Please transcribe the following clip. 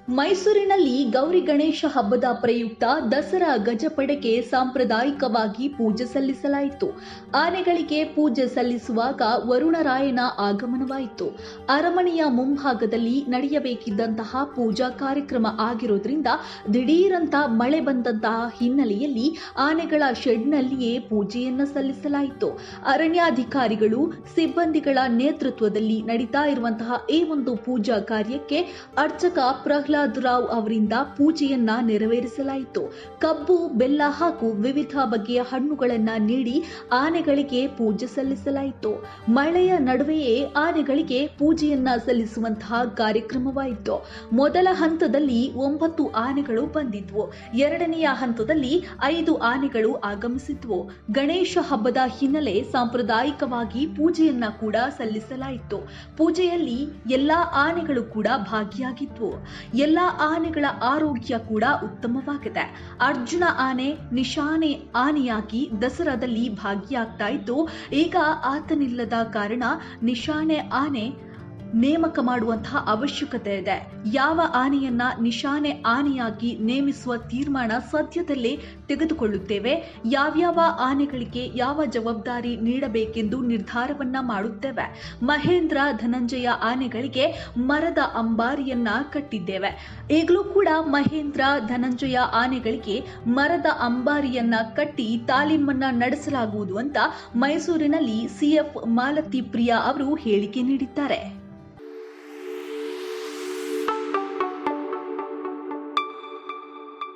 ಮೈಸೂರಿನಲ್ಲಿ ಗೌರಿ ಗಣೇಶ ಹಬ್ಬದ ಪ್ರಯುಕ್ತ ದಸರಾ ಗಜಪಡೆಗೆ ಸಾಂಪ್ರದಾಯಿಕವಾಗಿ ಪೂಜೆ ಸಲ್ಲಿಸಲಾಯಿತು. ಆನೆಗಳಿಗೆ ಪೂಜೆ ಸಲ್ಲಿಸುವಾಗ ವರುಣರಾಯನ ಆಗಮನವಾಯಿತು. ಅರಮನೆಯ ಮುಂಭಾಗದಲ್ಲಿ ನಡೆಯಬೇಕಿದ್ದಂತಹ ಪೂಜಾ ಕಾರ್ಯಕ್ರಮ ಆಗಿರೋದ್ರಿಂದ ದಿಢೀರಂತ ಮಳೆ ಬಂದಂತಹ ಹಿನ್ನೆಲೆಯಲ್ಲಿ ಆನೆಗಳ ಶೆಡ್ನಲ್ಲಿಯೇ ಪೂಜೆಯನ್ನ ಸಲ್ಲಿಸಲಾಯಿತು. ಅರಣ್ಯಾಧಿಕಾರಿಗಳು ಸಿಬ್ಬಂದಿಗಳ ನೇತೃತ್ವದಲ್ಲಿ ನಡೀತಾ ಇರುವಂತಹ ಈ ಒಂದು ಪೂಜಾ ಕಾರ್ಯಕ್ಕೆ ಅರ್ಚಕ ಪ್ರಹ್ಲಾದ್ ರಾವ್ ಅವರಿಂದ ಪೂಜೆಯನ್ನ ನೆರವೇರಿಸಲಾಯಿತು. ಕಬ್ಬು, ಬೆಲ್ಲ ಹಾಗೂ ವಿವಿಧ ಬಗೆಯ ಹಣ್ಣುಗಳನ್ನ ನೀಡಿ ಆನೆಗಳಿಗೆ ಪೂಜೆ ಸಲ್ಲಿಸಲಾಯಿತು. ಮಳೆಯ ನಡುವೆಯೇ ಆನೆಗಳಿಗೆ ಪೂಜೆಯನ್ನ ಸಲ್ಲಿಸುವಂತಹ ಕಾರ್ಯಕ್ರಮವಾಯಿತು. ಮೊದಲ ಹಂತದಲ್ಲಿ 9 ಆನೆಗಳು ಬಂದಿದ್ವು. ಎರಡನೆಯ ಹಂತದಲ್ಲಿ 5 ಆನೆಗಳು ಆಗಮಿಸಿದ್ವು. ಗಣೇಶ ಹಬ್ಬದ ಹಿನ್ನೆಲೆ ಸಾಂಪ್ರದಾಯಿಕವಾಗಿ ಪೂಜೆಯನ್ನ ಕೂಡ ಸಲ್ಲಿಸಲಾಯಿತು. ಪೂಜೆಯಲ್ಲಿ ಎಲ್ಲಾ ಆನೆಗಳು ಕೂಡ ಭಾಗಿಯಾಗಿದ್ವು. ಎಲ್ಲಾ ಆನೆಗಳ ಆರೋಗ್ಯ ಕೂಡ ಉತ್ತಮವಾಗಿದೆ. ಅರ್ಜುನ ಆನೆ ನಿಶಾನೆ ಆನೆಯಾಗಿ ದಸರಾದಲ್ಲಿ ಭಾಗಿಯಾಗ್ತಾ ಇದ್ದು, ಈಗ ಆತನಿಲ್ಲದ ಕಾರಣ ನಿಶಾನೆ ಆನೆ ನೇಮಕ ಮಾಡುವಂತಹ ಅವಶ್ಯಕತೆ ಇದೆ. ಯಾವ ಆನೆಯನ್ನ ನಿಶಾನೆ ಆನೆಯಾಗಿ ನೇಮಿಸುವ ತೀರ್ಮಾನ ಸದ್ಯದಲ್ಲೇ ತೆಗೆದುಕೊಳ್ಳುತ್ತೇವೆ. ಯಾವ್ಯಾವ ಆನೆಗಳಿಗೆ ಯಾವ ಜವಾಬ್ದಾರಿ ನೀಡಬೇಕೆಂದು ನಿರ್ಧಾರವನ್ನ ಮಾಡುತ್ತೇವೆ. ಮಹೇಂದ್ರ, ಧನಂಜಯ ಆನೆಗಳಿಗೆ ಮರದ ಅಂಬಾರಿಯನ್ನ ಕಟ್ಟಿದ್ದೇವೆ. ಈಗಲೂ ಕೂಡ ಮಹೇಂದ್ರ, ಧನಂಜಯ ಆನೆಗಳಿಗೆ ಮರದ ಅಂಬಾರಿಯನ್ನ ಕಟ್ಟಿ ತಾಲೀಮನ್ನ ನಡೆಸಲಾಗುವುದು ಅಂತ ಮೈಸೂರಿನಲ್ಲಿ ಸಿಎಫ್ ಮಾಲತಿ ಪ್ರಿಯಾ ಅವರು ಹೇಳಿಕೆ ನೀಡಿದ್ದಾರೆ.